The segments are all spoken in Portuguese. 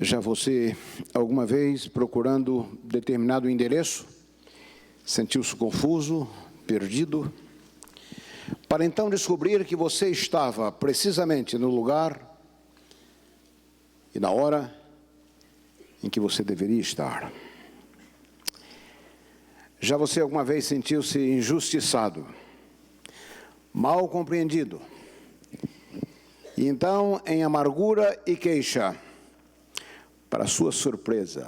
Já você, alguma vez, procurando determinado endereço, sentiu-se confuso, perdido, para então descobrir que você estava precisamente no lugar e na hora em que você deveria estar? Já você alguma vez sentiu-se injustiçado, mal compreendido, e então, em amargura e queixa, para sua surpresa,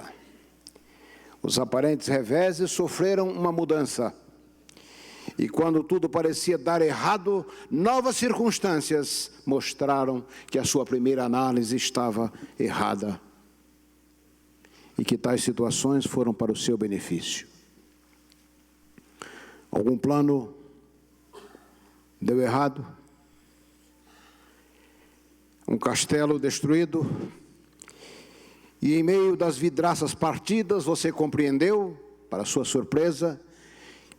os aparentes reveses sofreram uma mudança. E quando tudo parecia dar errado, novas circunstâncias mostraram que a sua primeira análise estava errada. E que tais situações foram para o seu benefício. Algum plano deu errado? Um castelo destruído? E em meio das vidraças partidas, você compreendeu, para sua surpresa,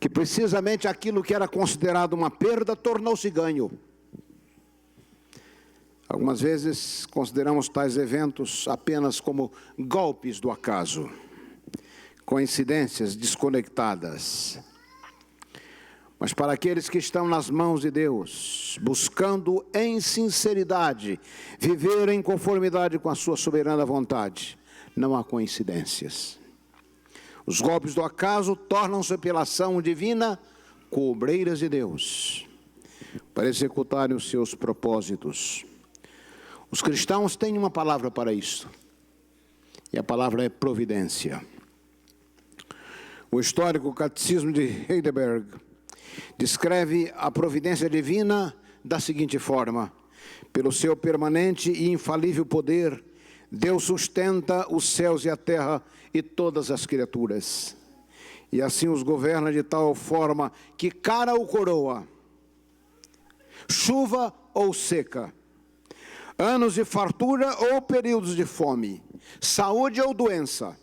que precisamente aquilo que era considerado uma perda tornou-se ganho. Algumas vezes consideramos tais eventos apenas como golpes do acaso, coincidências desconectadas. Mas para aqueles que estão nas mãos de Deus, buscando em sinceridade, viver em conformidade com a sua soberana vontade, não há coincidências. Os golpes do acaso tornam-se pela ação divina cobreiras de Deus, para executarem os seus propósitos. Os cristãos têm uma palavra para isso, e a palavra é providência. O histórico Catecismo de Heidelberg descreve a providência divina da seguinte forma: pelo seu permanente e infalível poder, Deus sustenta os céus e a terra e todas as criaturas, e assim os governa de tal forma que cara ou coroa, chuva ou seca, anos de fartura ou períodos de fome, saúde ou doença,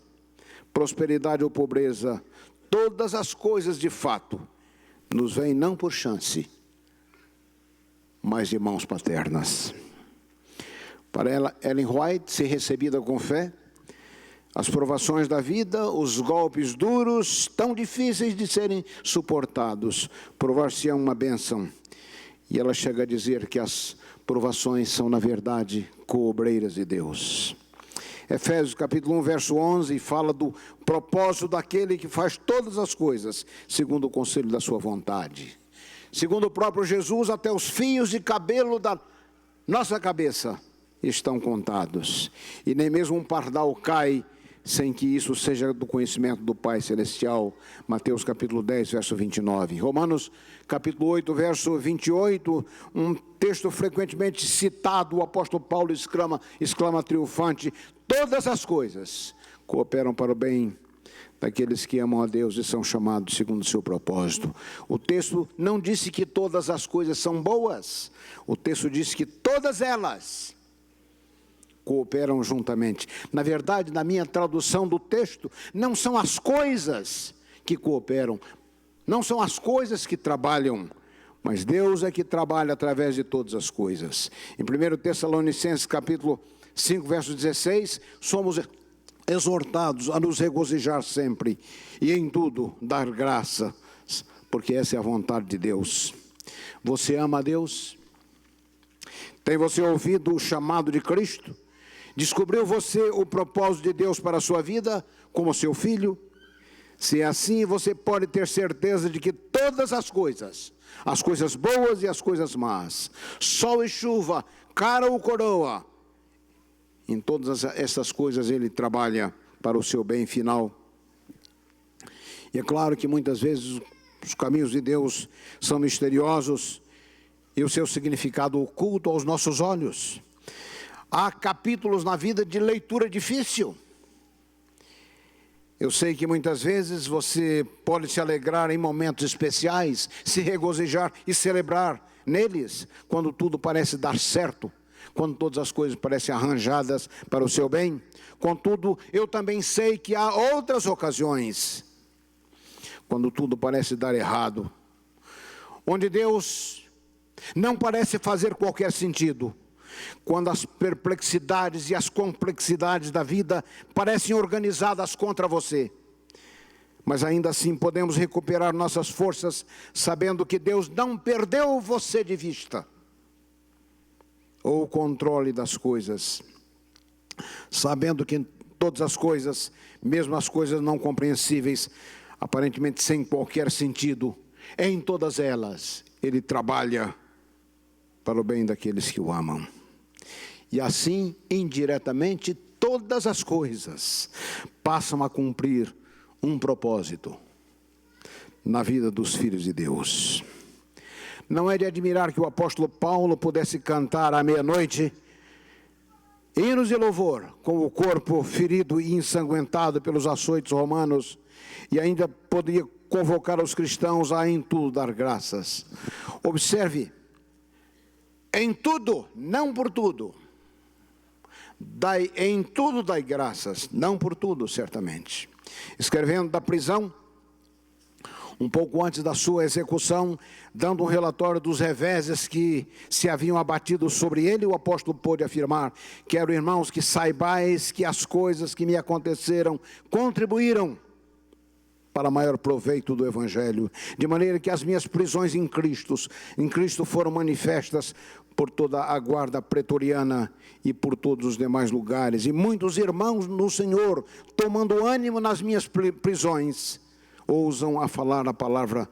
prosperidade ou pobreza, todas as coisas de fato nos vêm não por chance, mas de mãos paternas. Para Ellen White, se recebida com fé, as provações da vida, os golpes duros, tão difíceis de serem suportados, provar-se-ão uma bênção. E ela chega a dizer que as provações são, na verdade, cobreiras de Deus. Efésios capítulo 1, verso 11, fala do propósito daquele que faz todas as coisas, segundo o conselho da sua vontade. Segundo o próprio Jesus, até os fios de cabelo da nossa cabeça estão contados. E nem mesmo um pardal cai sem que isso seja do conhecimento do Pai Celestial. Mateus capítulo 10, verso 29. Romanos capítulo 8, verso 28, um texto frequentemente citado, o apóstolo Paulo exclama triunfante: todas as coisas cooperam para o bem daqueles que amam a Deus e são chamados segundo o seu propósito. O texto não disse que todas as coisas são boas, o texto disse que todas elas cooperam juntamente. Na verdade, na minha tradução do texto, não são as coisas que cooperam, não são as coisas que trabalham, mas Deus é que trabalha através de todas as coisas. Em 1 Tessalonicenses capítulo 5, verso 16, somos exortados a nos regozijar sempre e em tudo dar graças, porque essa é a vontade de Deus. Você ama a Deus? Tem você ouvido o chamado de Cristo? Descobriu você o propósito de Deus para a sua vida como seu filho? Se é assim, você pode ter certeza de que todas as coisas boas e as coisas más, sol e chuva, cara ou coroa, em todas essas coisas Ele trabalha para o seu bem final. E é claro que muitas vezes os caminhos de Deus são misteriosos e o seu significado oculto aos nossos olhos. Há capítulos na vida de leitura difícil. Eu sei que muitas vezes você pode se alegrar em momentos especiais, se regozijar e celebrar neles, quando tudo parece dar certo, quando todas as coisas parecem arranjadas para o seu bem. Contudo, eu também sei que há outras ocasiões, quando tudo parece dar errado, onde Deus não parece fazer qualquer sentido, quando as perplexidades e as complexidades da vida parecem organizadas contra você. Mas ainda assim podemos recuperar nossas forças, sabendo que Deus não perdeu você de vista, ou o controle das coisas, sabendo que todas as coisas, mesmo as coisas não compreensíveis, aparentemente sem qualquer sentido, em todas elas, Ele trabalha para o bem daqueles que o amam. E assim, indiretamente, todas as coisas passam a cumprir um propósito na vida dos filhos de Deus. Não é de admirar que o apóstolo Paulo pudesse cantar à meia-noite hinos de louvor, com o corpo ferido e ensanguentado pelos açoites romanos, e ainda poderia convocar os cristãos a em tudo dar graças. Observe, em tudo, não por tudo. Em tudo dai graças, não por tudo, certamente. Escrevendo da prisão, um pouco antes da sua execução, dando um relatório dos reveses que se haviam abatido sobre ele, o apóstolo pôde afirmar: quero, irmãos, que saibais que as coisas que me aconteceram contribuíram para maior proveito do Evangelho, de maneira que as minhas prisões em Cristo foram manifestas por toda a guarda pretoriana e por todos os demais lugares, e muitos irmãos no Senhor, tomando ânimo nas minhas prisões, ousam a falar a palavra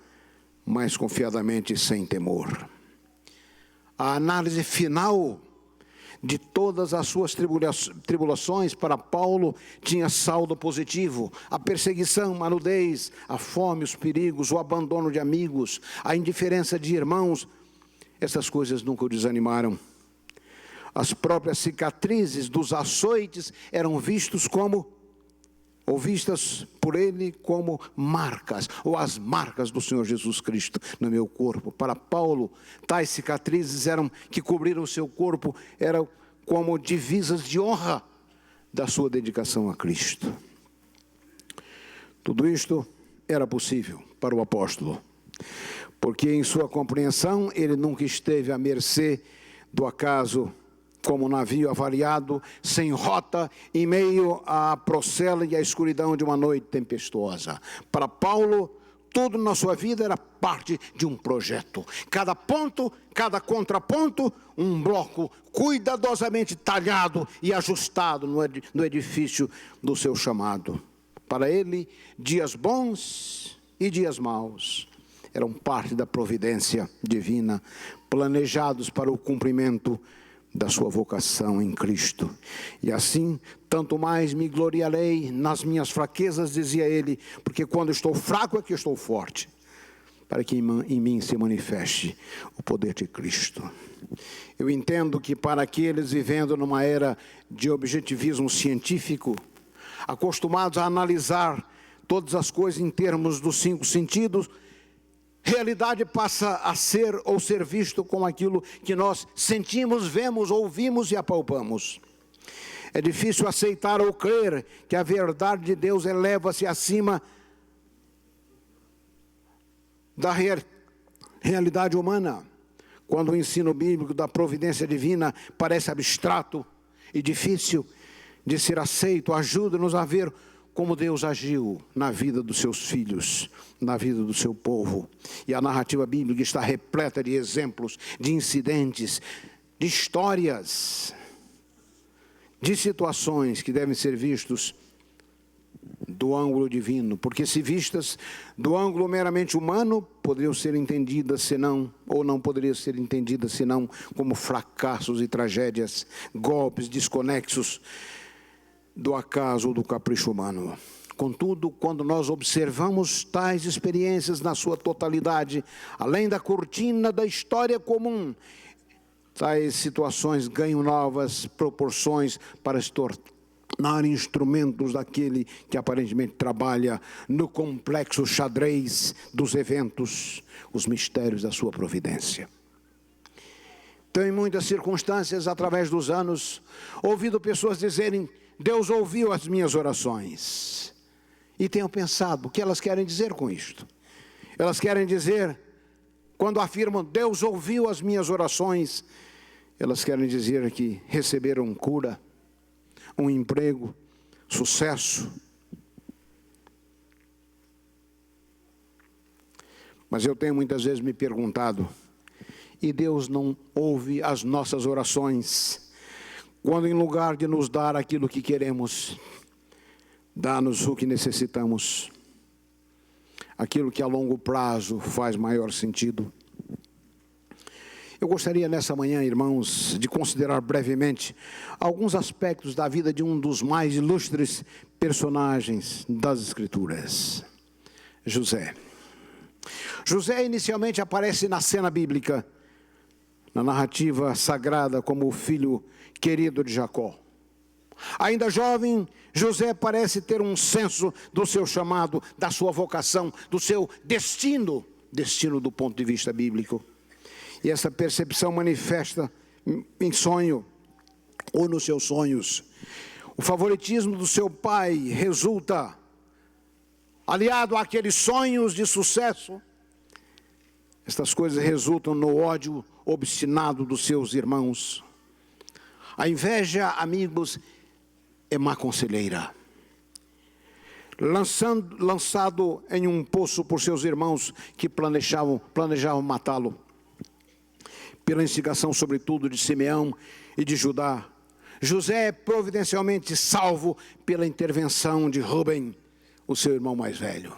mais confiadamente, sem temor. A análise final de todas as suas tribulações para Paulo tinha saldo positivo: a perseguição, a nudez, a fome, os perigos, o abandono de amigos, a indiferença de irmãos. Essas coisas nunca o desanimaram. As próprias cicatrizes dos açoites eram vistas por ele como marcas, ou as marcas do Senhor Jesus Cristo no meu corpo. Para Paulo, tais cicatrizes que cobriram o seu corpo eram como divisas de honra da sua dedicação a Cristo. Tudo isto era possível para o apóstolo, porque em sua compreensão ele nunca esteve à mercê do acaso, como um navio avariado, sem rota, em meio à procela e à escuridão de uma noite tempestuosa. Para Paulo, tudo na sua vida era parte de um projeto. Cada ponto, cada contraponto, um bloco cuidadosamente talhado e ajustado no edifício do seu chamado. Para ele, dias bons e dias maus eram parte da providência divina, planejados para o cumprimento da sua vocação em Cristo. E assim, tanto mais me gloriarei nas minhas fraquezas, dizia ele, porque quando estou fraco é que estou forte, para que em mim se manifeste o poder de Cristo. Eu entendo que para aqueles vivendo numa era de objetivismo científico, acostumados a analisar todas as coisas em termos dos 5 sentidos, realidade passa a ser ou ser visto como aquilo que nós sentimos, vemos, ouvimos e apalpamos. É difícil aceitar ou crer que a verdade de Deus eleva-se acima da realidade humana, quando o ensino bíblico da providência divina parece abstrato e difícil de ser aceito. Ajuda-nos a ver como Deus agiu na vida dos seus filhos, na vida do seu povo. E a narrativa bíblica está repleta de exemplos, de incidentes, de histórias, de situações que devem ser vistos do ângulo divino, porque se vistas do ângulo meramente humano, poderiam ser entendidas senão, ou não poderiam ser entendidas senão como fracassos e tragédias, golpes desconexos do acaso ou do capricho humano. Contudo, quando nós observamos tais experiências na sua totalidade, além da cortina da história comum, tais situações ganham novas proporções para se tornar instrumentos daquele que aparentemente trabalha no complexo xadrez dos eventos, os mistérios da sua providência. Então, em muitas circunstâncias, através dos anos, ouvido pessoas dizerem: Deus ouviu as minhas orações. E tenho pensado, o que elas querem dizer com isto? Elas querem dizer, quando afirmam, Deus ouviu as minhas orações, elas querem dizer que receberam cura, um emprego, sucesso. Mas eu tenho muitas vezes me perguntado, e Deus não ouve as nossas orações, quando em lugar de nos dar aquilo que queremos, dá-nos o que necessitamos, aquilo que a longo prazo faz maior sentido. Eu gostaria nessa manhã, irmãos, de considerar brevemente alguns aspectos da vida de um dos mais ilustres personagens das Escrituras, José. José inicialmente aparece na cena bíblica, na narrativa sagrada, como o filho querido de Jacó. Ainda jovem, José parece ter um senso do seu chamado, da sua vocação, do seu destino do ponto de vista bíblico. E essa percepção manifesta em sonho, ou nos seus sonhos. O favoritismo do seu pai resulta, aliado àqueles sonhos de sucesso, estas coisas resultam no ódio obstinado dos seus irmãos. A inveja, amigos, é má conselheira. Lançado em um poço por seus irmãos que planejavam matá-lo, pela instigação sobretudo de Simeão e de Judá, José é providencialmente salvo pela intervenção de Rúben, o seu irmão mais velho.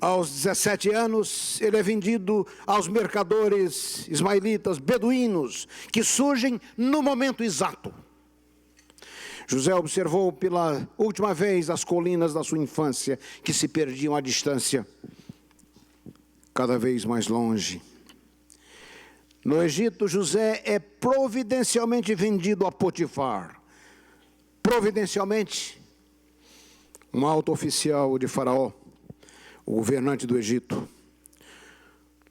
Aos 17 anos, ele é vendido aos mercadores ismaelitas, beduínos, que surgem no momento exato. José observou pela última vez as colinas da sua infância, que se perdiam à distância, cada vez mais longe. No Egito, José é providencialmente vendido a Potifar. Providencialmente, um alto oficial de Faraó, o governante do Egito.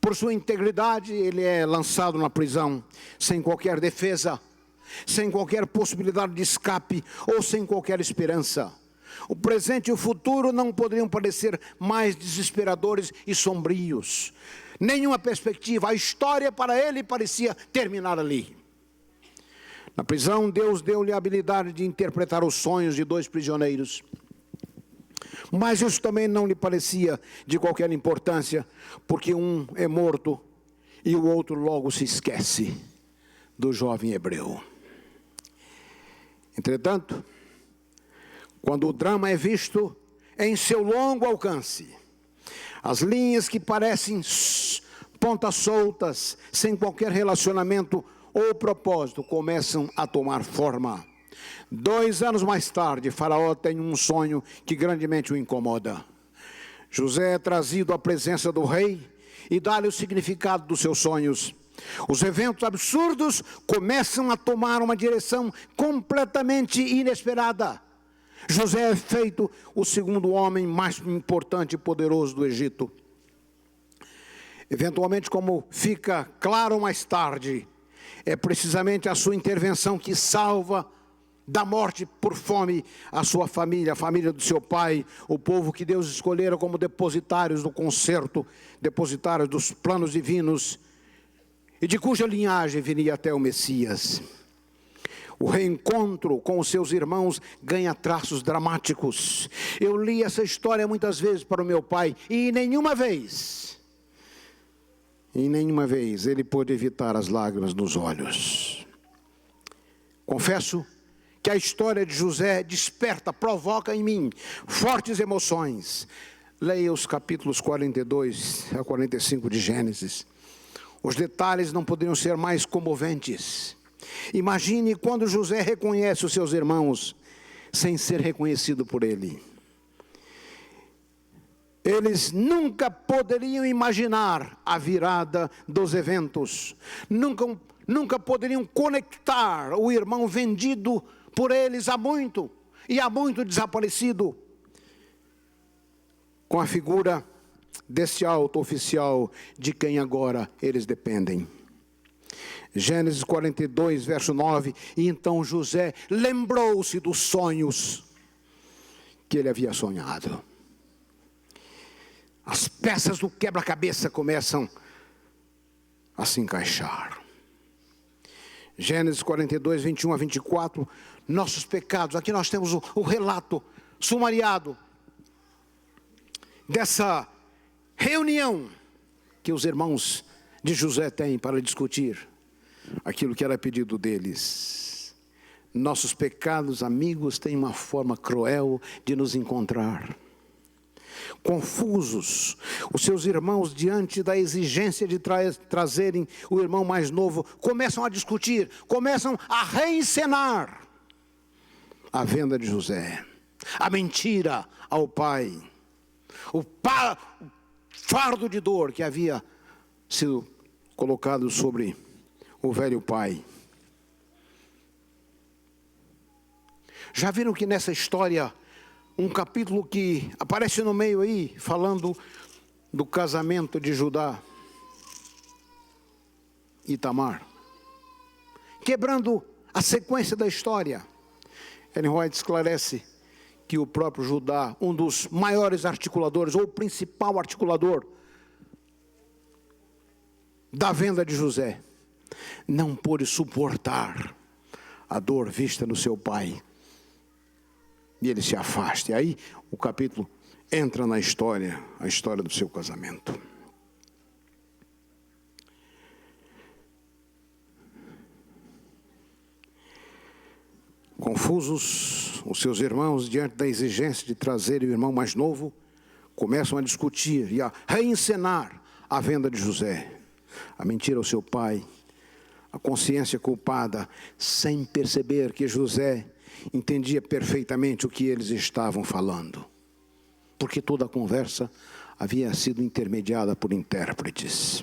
Por sua integridade, ele é lançado na prisão, sem qualquer defesa, sem qualquer possibilidade de escape ou sem qualquer esperança. O presente e o futuro não poderiam parecer mais desesperadores e sombrios. Nenhuma perspectiva, a história para ele parecia terminar ali. Na prisão, Deus deu-lhe a habilidade de interpretar os sonhos de 2 prisioneiros. Mas isso também não lhe parecia de qualquer importância, porque um é morto e o outro logo se esquece do jovem hebreu. Entretanto, quando o drama é visto em seu longo alcance, as linhas que parecem pontas soltas, sem qualquer relacionamento ou propósito, começam a tomar forma. 2 anos mais tarde, Faraó tem um sonho que grandemente o incomoda. José é trazido à presença do rei e dá-lhe o significado dos seus sonhos. Os eventos absurdos começam a tomar uma direção completamente inesperada. José é feito o segundo homem mais importante e poderoso do Egito. Eventualmente, como fica claro mais tarde, é precisamente a sua intervenção que salva da morte por fome a sua família, a família do seu pai, o povo que Deus escolhera como depositários do concerto, depositários dos planos divinos, e de cuja linhagem viria até o Messias. O reencontro com os seus irmãos ganha traços dramáticos. Eu li essa história muitas vezes para o meu pai, e nenhuma vez ele pôde evitar as lágrimas nos olhos. Confesso que a história de José desperta, provoca em mim fortes emoções. Leia os capítulos 42 a 45 de Gênesis. Os detalhes não poderiam ser mais comoventes. Imagine quando José reconhece os seus irmãos, sem ser reconhecido por ele. Eles nunca poderiam imaginar a virada dos eventos. Nunca poderiam conectar o irmão vendido por eles há muito desaparecido, com a figura desse alto oficial de quem agora eles dependem. Gênesis 42, verso 9, e então José lembrou-se dos sonhos que ele havia sonhado. As peças do quebra-cabeça começam a se encaixar. Gênesis 42, 21 a 24, nossos pecados. Aqui nós temos o relato sumariado dessa reunião que os irmãos de José têm para discutir aquilo que era pedido deles. Nossos pecados, amigos, têm uma forma cruel de nos encontrar. Confusos, os seus irmãos, diante da exigência de trazerem o irmão mais novo, começam a discutir, começam a reencenar a venda de José, a mentira ao pai, o fardo de dor que havia sido colocado sobre o velho pai. Já viram que nessa história, um capítulo que aparece no meio aí, falando do casamento de Judá e Tamar, quebrando a sequência da história. Ellen White esclarece que o próprio Judá, um dos maiores articuladores, ou o principal articulador da venda de José, não pôde suportar a dor vista no seu pai, e ele se afasta. E aí o capítulo entra na história, a história do seu casamento. Confusos, os seus irmãos, diante da exigência de trazer o irmão mais novo, começam a discutir e a reencenar a venda de José, a mentira ao seu pai, a consciência culpada, sem perceber que José entendia perfeitamente o que eles estavam falando, porque toda a conversa havia sido intermediada por intérpretes.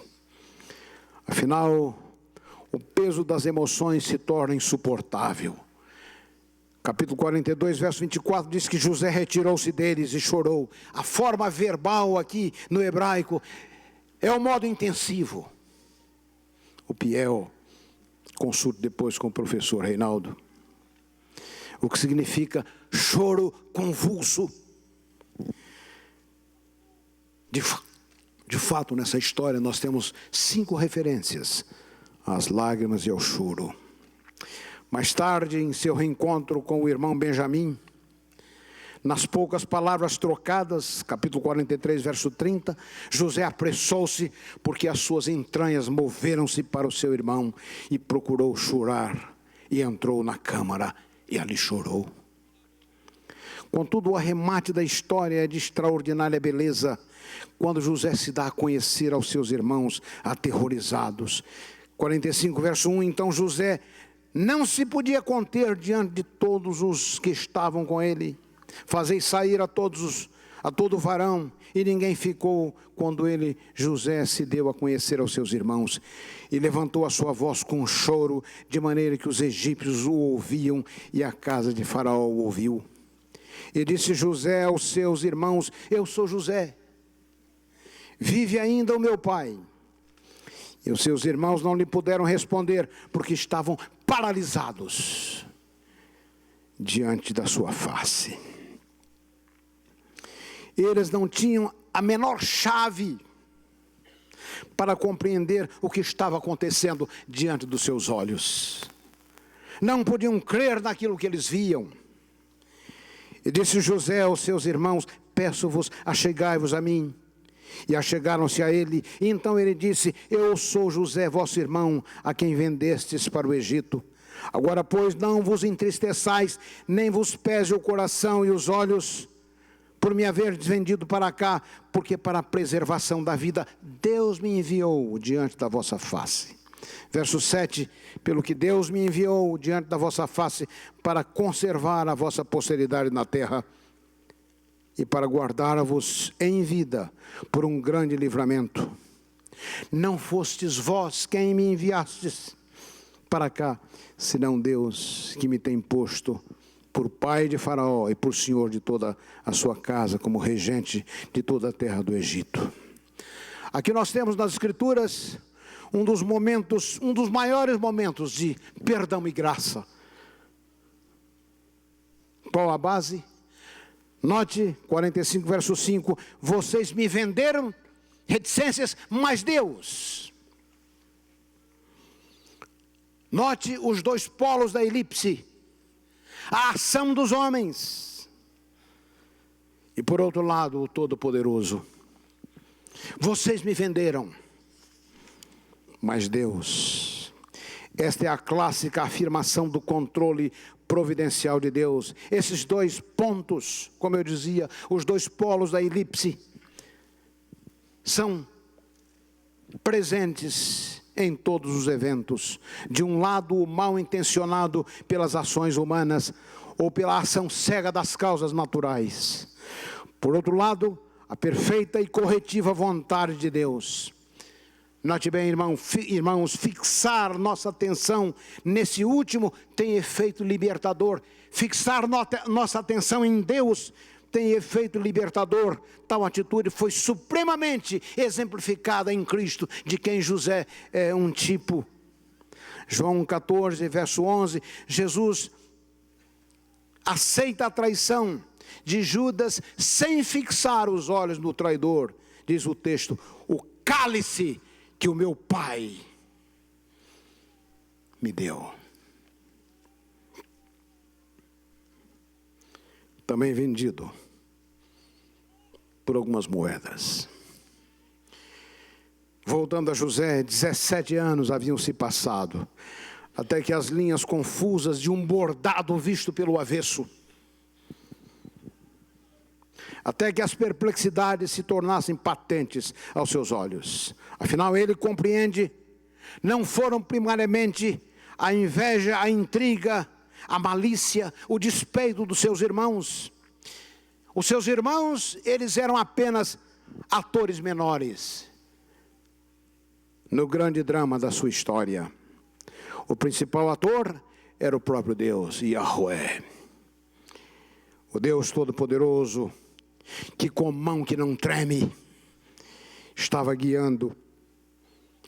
Afinal, o peso das emoções se torna insuportável. Capítulo 42, verso 24, diz que José retirou-se deles e chorou. A forma verbal aqui no hebraico é o modo intensivo. O Piel, consulte depois com o professor Reinaldo, o que significa choro convulso. De fato, nessa história nós temos 5 referências às lágrimas e ao choro. Mais tarde, em seu reencontro com o irmão Benjamim, nas poucas palavras trocadas, capítulo 43, verso 30, José apressou-se, porque as suas entranhas moveram-se para o seu irmão, e procurou chorar, e entrou na câmara, e ali chorou. Contudo, o arremate da história é de extraordinária beleza, quando José se dá a conhecer aos seus irmãos aterrorizados. 45, verso 1, então José não se podia conter diante de todos os que estavam com ele. Fazei sair a todo varão, e ninguém ficou quando ele, José, se deu a conhecer aos seus irmãos, e levantou a sua voz com choro, de maneira que os egípcios o ouviam, e a casa de Faraó o ouviu. E disse José aos seus irmãos: eu sou José, vive ainda o meu pai? E os seus irmãos não lhe puderam responder, porque estavam paralisados diante da sua face. Eles não tinham a menor chave para compreender o que estava acontecendo diante dos seus olhos. Não podiam crer naquilo que eles viam. E disse José aos seus irmãos: peço-vos, achegai-vos a mim. E achegaram-se a ele, e então ele disse: eu sou José, vosso irmão, a quem vendestes para o Egito. Agora, pois, não vos entristeçais, nem vos pese o coração e os olhos, por me haverdes vendido para cá, porque para a preservação da vida Deus me enviou diante da vossa face. Verso 7, pelo que Deus me enviou diante da vossa face, para conservar a vossa posteridade na terra, e para guardar-vos em vida por um grande livramento. Não fostes vós quem me enviastes para cá, senão Deus, que me tem posto por pai de Faraó e por senhor de toda a sua casa, como regente de toda a terra do Egito. Aqui nós temos nas Escrituras um dos maiores momentos de perdão e graça. Qual a base? Note, 45, verso 5, vocês me venderam, reticências, mas Deus Note os dois polos da elipse: a ação dos homens e, por outro lado, o Todo-Poderoso. Vocês me venderam, mas Deus. Esta é a clássica afirmação do controle providencial de Deus. Esses dois pontos, como eu dizia, os dois polos da elipse, são presentes em todos os eventos. De um lado, o mal intencionado pelas ações humanas ou pela ação cega das causas naturais. Por outro lado, a perfeita e corretiva vontade de Deus. Note bem, irmãos, fixar nossa atenção nesse último tem efeito libertador. Fixar nossa atenção em Deus tem efeito libertador. Tal atitude foi supremamente exemplificada em Cristo, de quem José é um tipo. João 14, verso 11, Jesus aceita a traição de Judas sem fixar os olhos no traidor. Diz o texto: o cálice que o meu Pai me deu. Também vendido por algumas moedas. Voltando a José, 17 anos haviam se passado, até que as linhas confusas de um bordado visto pelo avesso, até que as perplexidades se tornassem patentes aos seus olhos. Afinal, ele compreende, não foram primariamente a inveja, a intriga, a malícia, o despeito dos seus irmãos. Os seus irmãos, eles eram apenas atores menores no grande drama da sua história. O principal ator era o próprio Deus, Yahweh, o Deus Todo-Poderoso, que com mão que não treme, estava guiando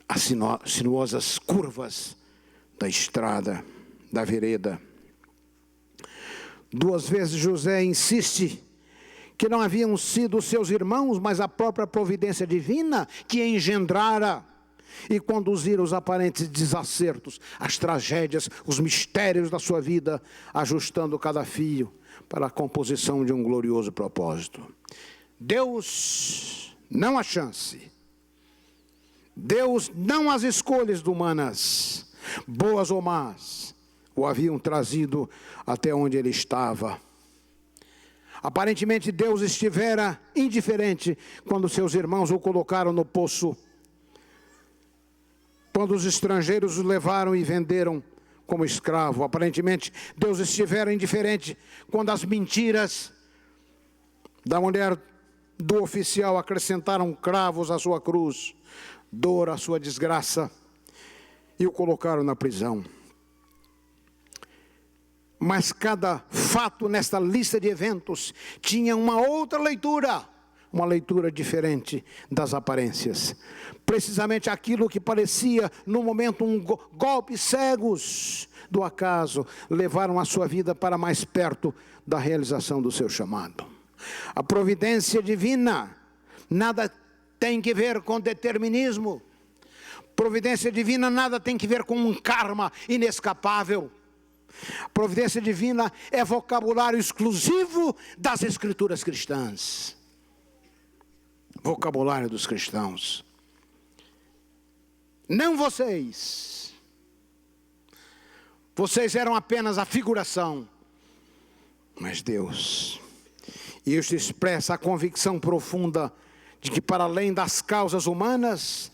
as sinuosas curvas da estrada, da vereda. 2 vezes José insiste que não haviam sido seus irmãos, mas a própria providência divina que engendrara e conduzira os aparentes desacertos, as tragédias, os mistérios da sua vida, ajustando cada fio para a composição de um glorioso propósito. Deus não a chance. Deus não as escolhas humanas, boas ou más, o haviam trazido até onde ele estava. Aparentemente Deus estivera indiferente quando seus irmãos o colocaram no poço, quando os estrangeiros o levaram e venderam como escravo. Aparentemente Deus estivera indiferente quando as mentiras da mulher do oficial acrescentaram cravos à sua cruz, dor à sua desgraça, e o colocaram na prisão. Mas cada fato nesta lista de eventos tinha uma outra leitura, uma leitura diferente das aparências. Precisamente aquilo que parecia no momento golpes cegos do acaso, levaram a sua vida para mais perto da realização do seu chamado. A providência divina nada tem que ver com determinismo. Providência divina nada tem que ver com um karma inescapável. Providência divina é vocabulário exclusivo das escrituras cristãs. Vocabulário dos cristãos. Não vocês. Vocês eram apenas a figuração. Mas Deus. E isso expressa a convicção profunda de que, para além das causas humanas,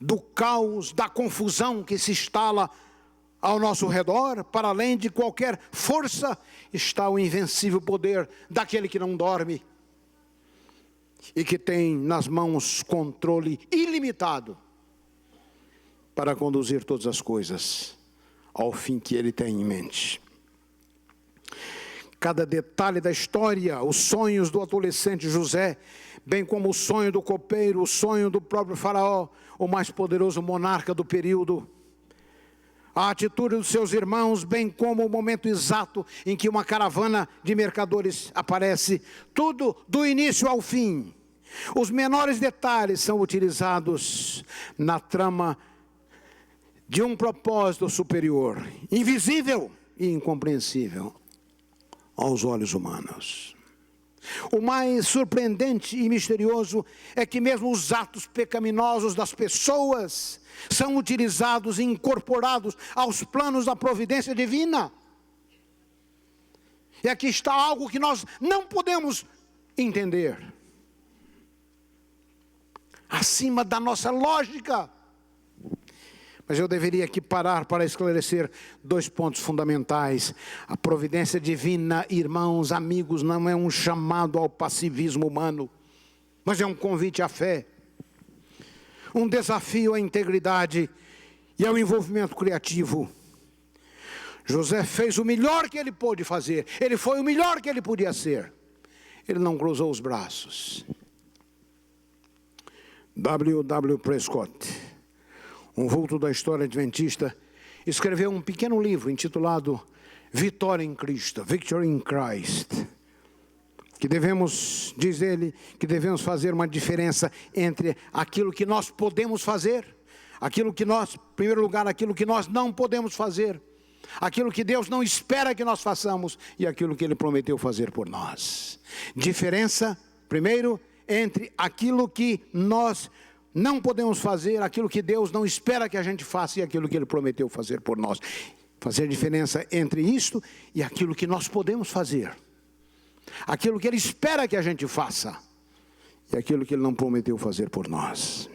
do caos, da confusão que se instala ao nosso redor, para além de qualquer força, está o invencível poder daquele que não dorme e que tem nas mãos controle ilimitado para conduzir todas as coisas ao fim que ele tem em mente. Cada detalhe da história, os sonhos do adolescente José, bem como o sonho do copeiro, o sonho do próprio faraó, o mais poderoso monarca do período, a atitude dos seus irmãos, bem como o momento exato em que uma caravana de mercadores aparece, tudo do início ao fim. Os menores detalhes são utilizados na trama de um propósito superior, invisível e incompreensível aos olhos humanos. O mais surpreendente e misterioso é que mesmo os atos pecaminosos das pessoas são utilizados e incorporados aos planos da providência divina. E aqui está algo que nós não podemos entender, acima da nossa lógica. Mas eu deveria aqui parar para esclarecer 2 pontos fundamentais. A providência divina, irmãos, amigos, não é um chamado ao passivismo humano, mas é um convite à fé, um desafio à integridade e ao envolvimento criativo. José fez o melhor que ele pôde fazer, ele foi o melhor que ele podia ser. Ele não cruzou os braços. W. Prescott, um vulto da história adventista, escreveu um pequeno livro intitulado Vitória em Cristo, Victory in Christ, que diz ele, que devemos fazer uma diferença entre aquilo que nós podemos fazer, em primeiro lugar, aquilo que nós não podemos fazer, aquilo que Deus não espera que nós façamos e aquilo que Ele prometeu fazer por nós. Diferença, primeiro, entre aquilo que nós não podemos fazer, aquilo que Deus não espera que a gente faça e aquilo que Ele prometeu fazer por nós. Fazer diferença entre isto e aquilo que nós podemos fazer, aquilo que Ele espera que a gente faça e aquilo que Ele não prometeu fazer por nós.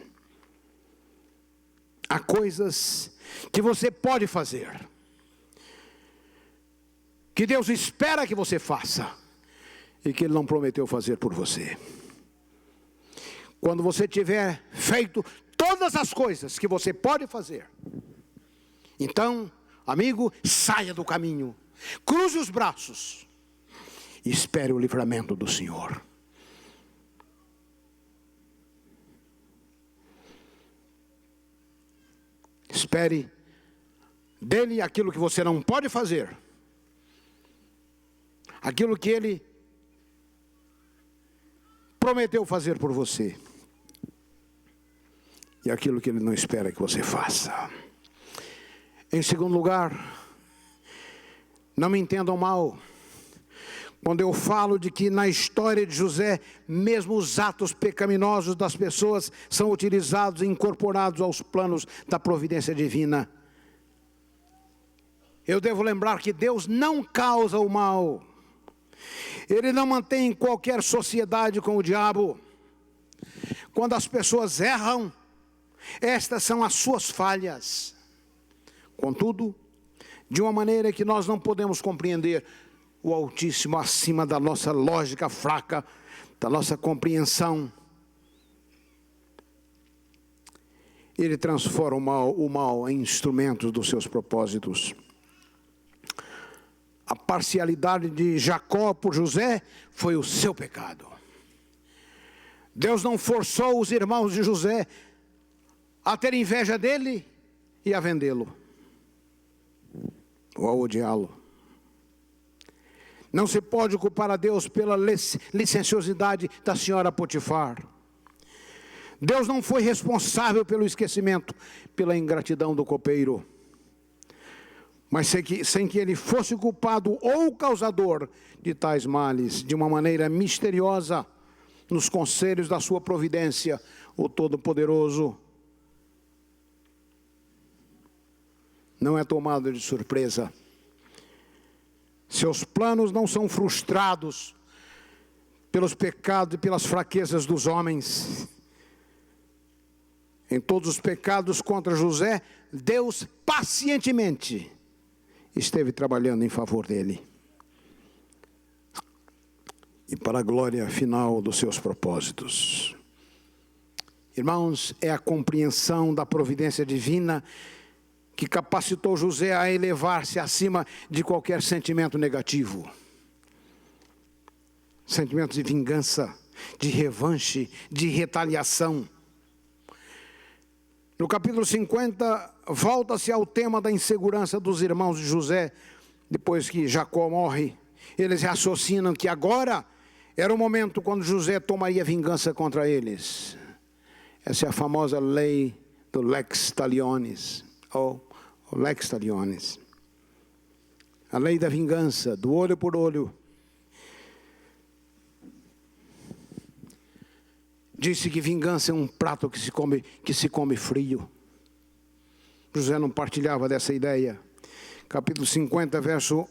Há coisas que você pode fazer, que Deus espera que você faça e que Ele não prometeu fazer por você. Quando você tiver feito todas as coisas que você pode fazer, então, amigo, saia do caminho, cruze os braços e espere o livramento do Senhor. Espere dele aquilo que você não pode fazer, aquilo que Ele prometeu fazer por você e aquilo que Ele não espera que você faça. Em segundo lugar, não me entendam mal quando eu falo de que na história de José, mesmo os atos pecaminosos das pessoas são utilizados e incorporados aos planos da providência divina. Eu devo lembrar que Deus não causa o mal. Ele não mantém qualquer sociedade com o diabo. Quando as pessoas erram, estas são as suas falhas. Contudo, de uma maneira que nós não podemos compreender, o Altíssimo, acima da nossa lógica fraca, da nossa compreensão, Ele transforma o mal em instrumentos dos seus propósitos. A parcialidade de Jacó por José foi o seu pecado. Deus não forçou os irmãos de José a ter inveja dele e a vendê-lo, ou a odiá-lo. Não se pode culpar a Deus pela licenciosidade da senhora Potifar. Deus não foi responsável pelo esquecimento, pela ingratidão do copeiro. Mas sem que ele fosse culpado ou causador de tais males, de uma maneira misteriosa, nos conselhos da sua providência, o Todo-Poderoso não é tomado de surpresa. Seus planos não são frustrados pelos pecados e pelas fraquezas dos homens. Em todos os pecados contra José, Deus pacientemente esteve trabalhando em favor dele, e para a glória final dos seus propósitos. Irmãos, é a compreensão da providência divina que capacitou José a elevar-se acima de qualquer sentimento negativo. Sentimentos de vingança, de revanche, de retaliação. No capítulo 50, volta-se ao tema da insegurança dos irmãos de José. Depois que Jacó morre, eles raciocinam que agora era o momento quando José tomaria vingança contra eles. Essa é a famosa lei do lex talionis, ou lex talionis. A lei da vingança, do olho por olho. Disse que vingança é um prato que se come frio. José não partilhava dessa ideia. Capítulo 50, verso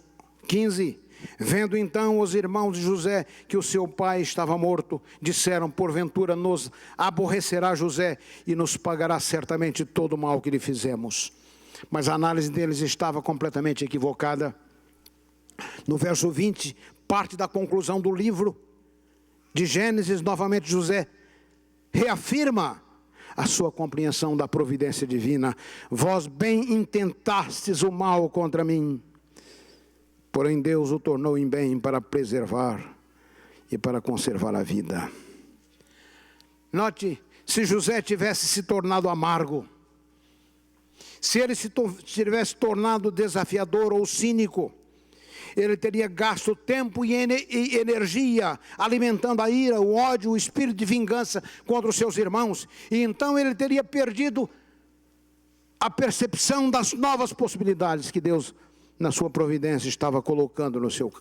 15. Vendo então os irmãos de José que o seu pai estava morto, disseram: porventura nos aborrecerá José e nos pagará certamente todo o mal que lhe fizemos. Mas a análise deles estava completamente equivocada. No verso 20, parte da conclusão do livro de Gênesis, novamente José reafirma a sua compreensão da providência divina. Vós bem intentastes o mal contra mim, porém Deus o tornou em bem para preservar e para conservar a vida. Note, se José tivesse se tornado amargo, se ele se tivesse tornado desafiador ou cínico, ele teria gasto tempo e energia alimentando a ira, o ódio, o espírito de vingança contra os seus irmãos. E então ele teria perdido a percepção das novas possibilidades que Deus, na sua providência, estava colocando no seu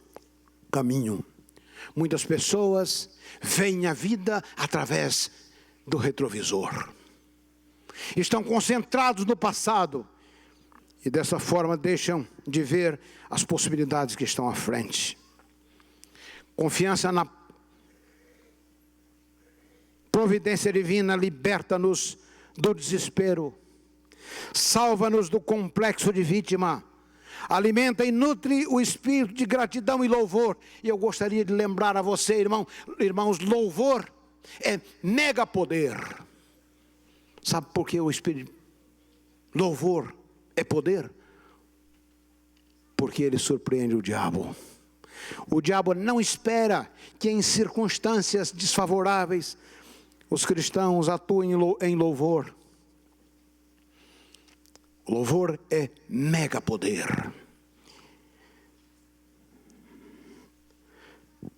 caminho. Muitas pessoas veem a vida através do retrovisor. Estão concentrados no passado. E dessa forma deixam de ver as possibilidades que estão à frente. Confiança na providência divina liberta-nos do desespero. Salva-nos do complexo de vítima. Alimenta e nutre o espírito de gratidão e louvor. E eu gostaria de lembrar a você, irmãos, louvor é mega poder. Sabe por que o espírito louvor é poder? Porque ele surpreende o diabo. O diabo não espera que em circunstâncias desfavoráveis os cristãos atuem em louvor. Louvor é mega poder.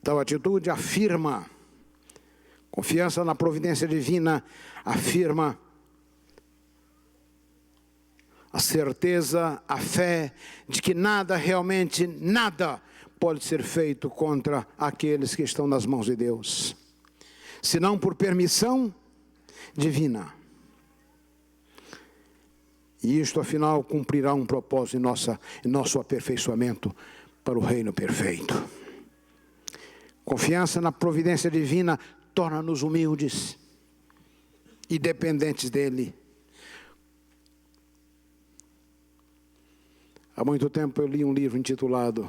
Tal atitude afirma, confiança na providência divina afirma a certeza, a fé de que nada, realmente nada, pode ser feito contra aqueles que estão nas mãos de Deus, senão por permissão divina. E isto, afinal, cumprirá um propósito em nosso aperfeiçoamento para o reino perfeito. Confiança na providência divina torna-nos humildes e dependentes dele. Há muito tempo eu li um livro intitulado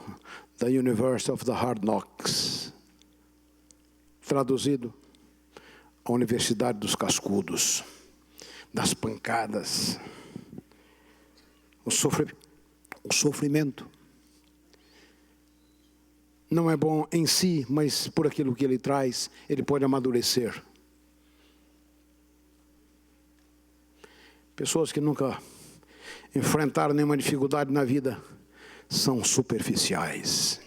The University of the Hard Knocks, traduzido, a Universidade dos Cascudos, das pancadas, o sofrimento. Não é bom em si, mas por aquilo que ele traz, ele pode amadurecer. Pessoas que nunca enfrentaram nenhuma dificuldade na vida são superficiais.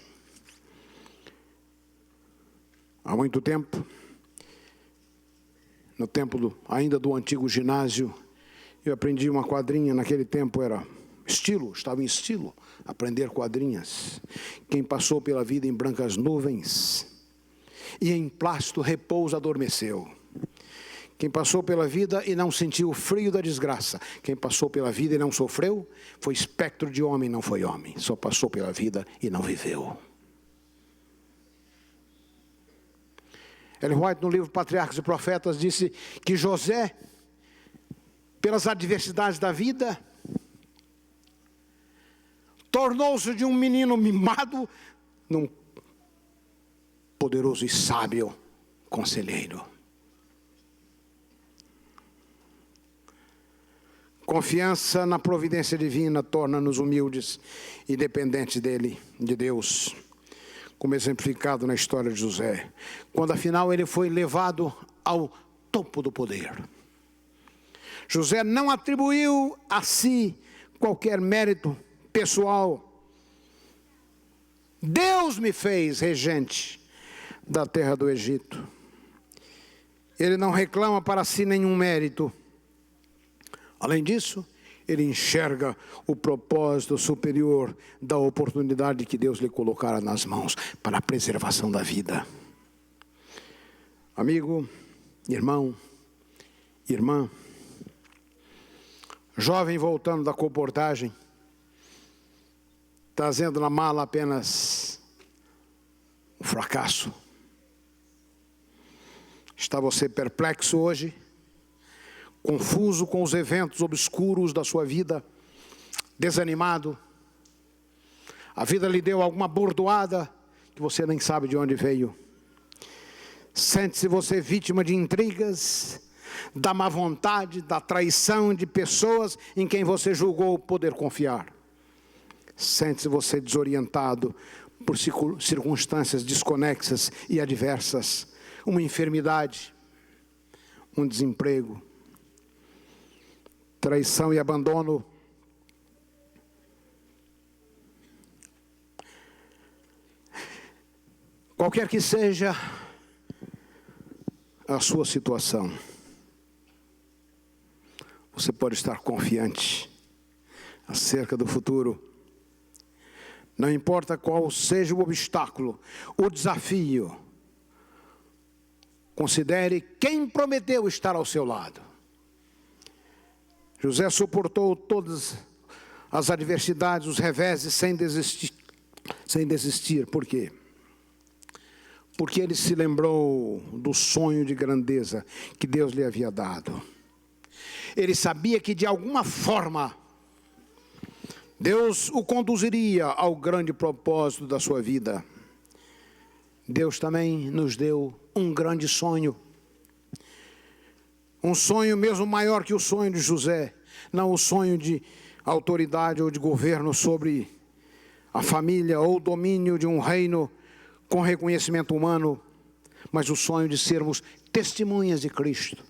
Há muito tempo, no tempo ainda do antigo ginásio, eu aprendi uma quadrinha. Naquele tempo estava em estilo aprender quadrinhas. Quem passou pela vida em brancas nuvens e em plástico repouso adormeceu. Quem passou pela vida e não sentiu o frio da desgraça. Quem passou pela vida e não sofreu, foi espectro de homem, não foi homem. Só passou pela vida e não viveu. Ellen White, no livro Patriarcas e Profetas, disse que José, pelas adversidades da vida, tornou-se de um menino mimado num poderoso e sábio conselheiro. Confiança na providência divina torna-nos humildes e dependentes dele, de Deus, como exemplificado na história de José, quando afinal ele foi levado ao topo do poder. José não atribuiu a si qualquer mérito pessoal. Deus me fez regente da terra do Egito. Ele não reclama para si nenhum mérito. Além disso, ele enxerga o propósito superior da oportunidade que Deus lhe colocara nas mãos para a preservação da vida. Amigo, irmão, irmã, jovem voltando da comportagem, trazendo na mala apenas o fracasso. Está você perplexo hoje? Confuso com os eventos obscuros da sua vida? Desanimado? A vida lhe deu alguma bordoada que você nem sabe de onde veio? Sente-se você vítima de intrigas, da má vontade, da traição de pessoas em quem você julgou poder confiar? Sente-se você desorientado por circunstâncias desconexas e adversas? Uma enfermidade, um desemprego, traição e abandono. Qualquer que seja a sua situação, você pode estar confiante acerca do futuro. Não importa qual seja o obstáculo, o desafio, considere quem prometeu estar ao seu lado. José suportou todas as adversidades, os reveses, sem desistir. Por quê? Porque ele se lembrou do sonho de grandeza que Deus lhe havia dado. Ele sabia que de alguma forma Deus o conduziria ao grande propósito da sua vida. Deus também nos deu um grande sonho. Um sonho mesmo maior que o sonho de José. Não o sonho de autoridade ou de governo sobre a família ou o domínio de um reino com reconhecimento humano, mas o sonho de sermos testemunhas de Cristo.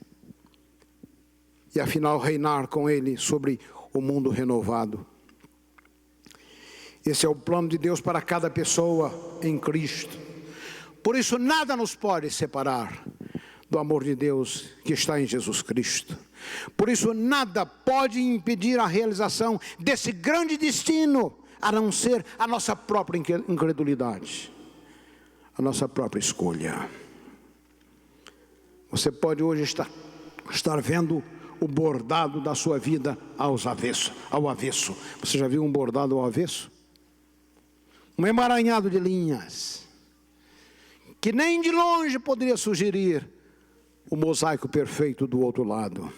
E afinal reinar com Ele sobre o mundo renovado. Esse é o plano de Deus para cada pessoa em Cristo. Por isso nada nos pode separar do amor de Deus que está em Jesus Cristo. Por isso nada pode impedir a realização desse grande destino, a não ser a nossa própria incredulidade, a nossa própria escolha. Você pode hoje estar vendo o bordado da sua vida ao avesso. Você já viu um bordado ao avesso? Um emaranhado de linhas, que nem de longe poderia sugerir o mosaico perfeito do outro lado.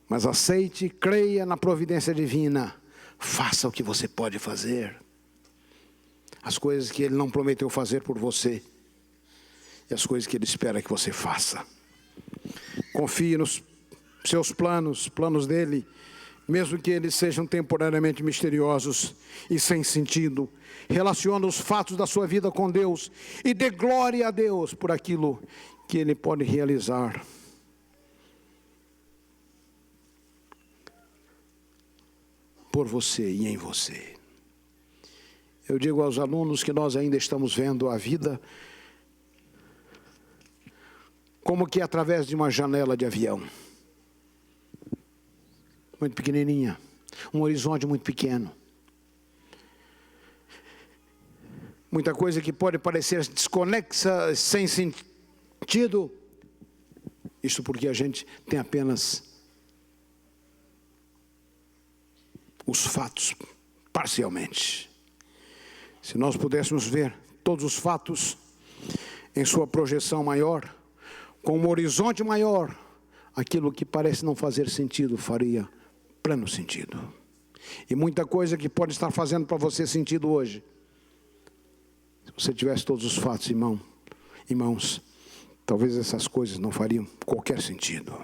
Mas aceite, creia na providência divina. Faça o que você pode fazer. As coisas que Ele não prometeu fazer por você. E as coisas que Ele espera que você faça. Confie nos seus planos dEle, mesmo que eles sejam temporariamente misteriosos e sem sentido. Relacione os fatos da sua vida com Deus e dê glória a Deus por aquilo que Ele pode realizar. Por você e em você. Eu digo aos alunos que nós ainda estamos vendo a vida como que através de uma janela de avião. Muito pequenininha, um horizonte muito pequeno. Muita coisa que pode parecer desconexa, sem sentido. Isso porque a gente tem apenas os fatos parcialmente. Se nós pudéssemos ver todos os fatos em sua projeção maior, com um horizonte maior, aquilo que parece não fazer sentido faria pleno sentido. E muita coisa que pode estar fazendo para você sentido hoje, se você tivesse todos os fatos em mãos, talvez essas coisas não fariam qualquer sentido.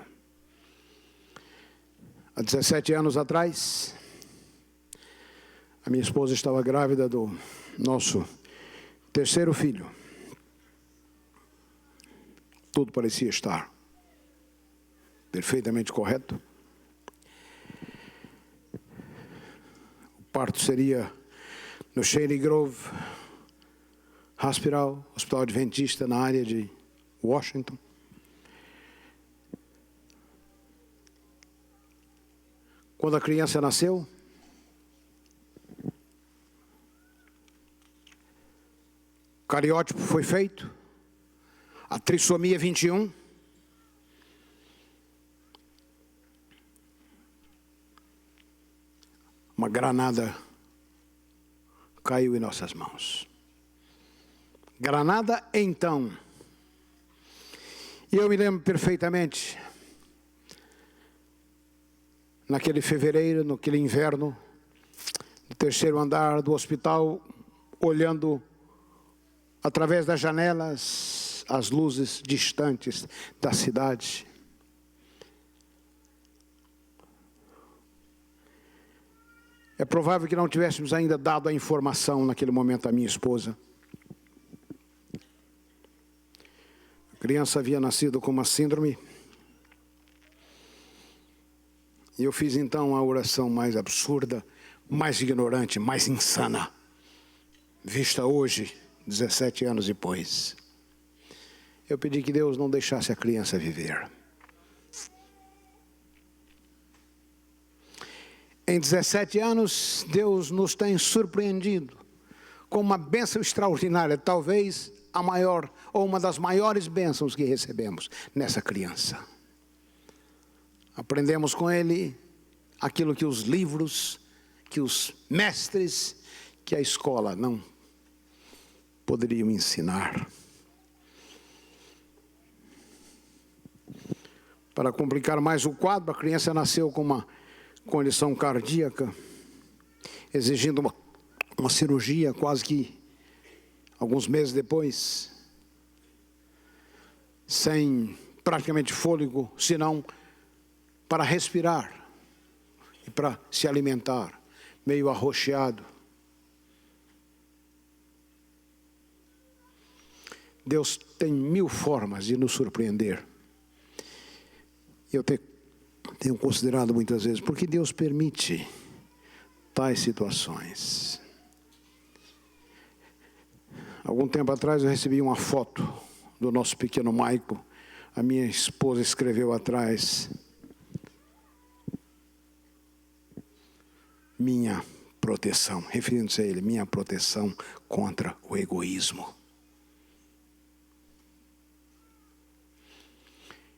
Há 17 anos atrás, a minha esposa estava grávida do nosso terceiro filho. Tudo parecia estar perfeitamente correto. O parto seria no Shady Grove Hospital, Hospital Adventista, na área de Washington. Quando a criança nasceu, o cariótipo foi feito, a trissomia 21, uma granada caiu em nossas mãos. Granada então. E eu me lembro perfeitamente, naquele fevereiro, naquele inverno, no terceiro andar do hospital, olhando através das janelas as luzes distantes da cidade. É provável que não tivéssemos ainda dado a informação naquele momento à minha esposa. A criança havia nascido com uma síndrome. E eu fiz então a oração mais absurda, mais ignorante, mais insana, vista hoje, 17 anos depois. Eu pedi que Deus não deixasse a criança viver. Em 17 anos, Deus nos tem surpreendido com uma bênção extraordinária, talvez a maior, ou uma das maiores bênçãos que recebemos nessa criança. Aprendemos com ele aquilo que os livros, que os mestres, que a escola não poderiam ensinar. Para complicar mais o quadro, a criança nasceu com uma condição cardíaca, exigindo uma cirurgia quase que alguns meses depois, sem praticamente fôlego, senão para respirar e para se alimentar, meio arroxeado. Deus tem 1000 formas de nos surpreender. Eu tenho considerado muitas vezes, porque Deus permite tais situações. Algum tempo atrás eu recebi uma foto do nosso pequeno Maico. A minha esposa escreveu atrás: minha proteção, referindo-se a ele, minha proteção contra o egoísmo.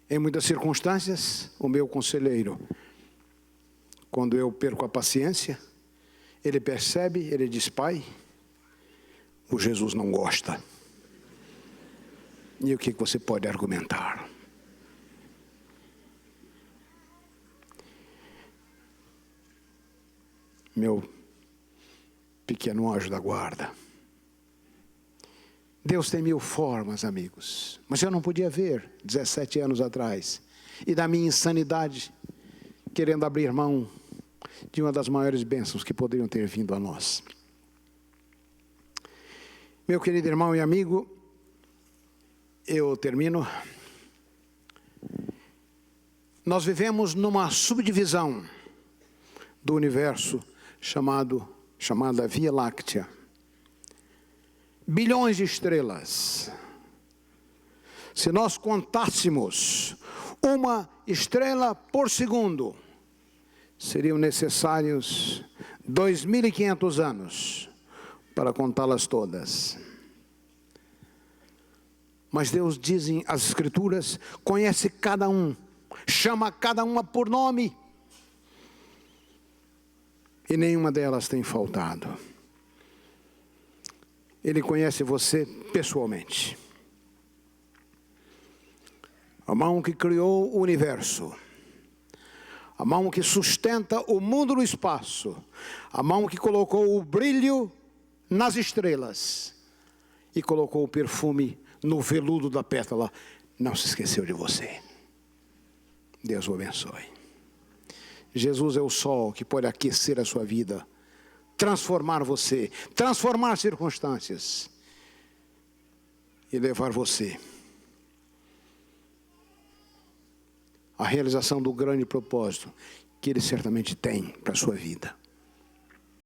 Em muitas circunstâncias, o meu conselheiro, quando eu perco a paciência, ele percebe, ele diz: pai, o Jesus não gosta. E o que você pode argumentar? Meu pequeno anjo da guarda. Deus tem 1000 formas, amigos. Mas eu não podia ver 17 anos atrás. E da minha insanidade, querendo abrir mão de uma das maiores bênçãos que poderiam ter vindo a nós. Meu querido irmão e amigo, eu termino. Nós vivemos numa subdivisão do universo chamada Via Láctea. Bilhões de estrelas. Se nós contássemos uma estrela por segundo, seriam necessários 2.500 anos para contá-las todas. Mas Deus, dizem as Escrituras, conhece cada um, chama cada uma por nome, e nenhuma delas tem faltado. Ele conhece você pessoalmente. A mão que criou o universo, a mão que sustenta o mundo no espaço, a mão que colocou o brilho nas estrelas e colocou o perfume no veludo da pétala, não se esqueceu de você. Deus o abençoe. Jesus é o sol que pode aquecer a sua vida, transformar você, transformar circunstâncias e levar você à realização do grande propósito que Ele certamente tem para a sua vida.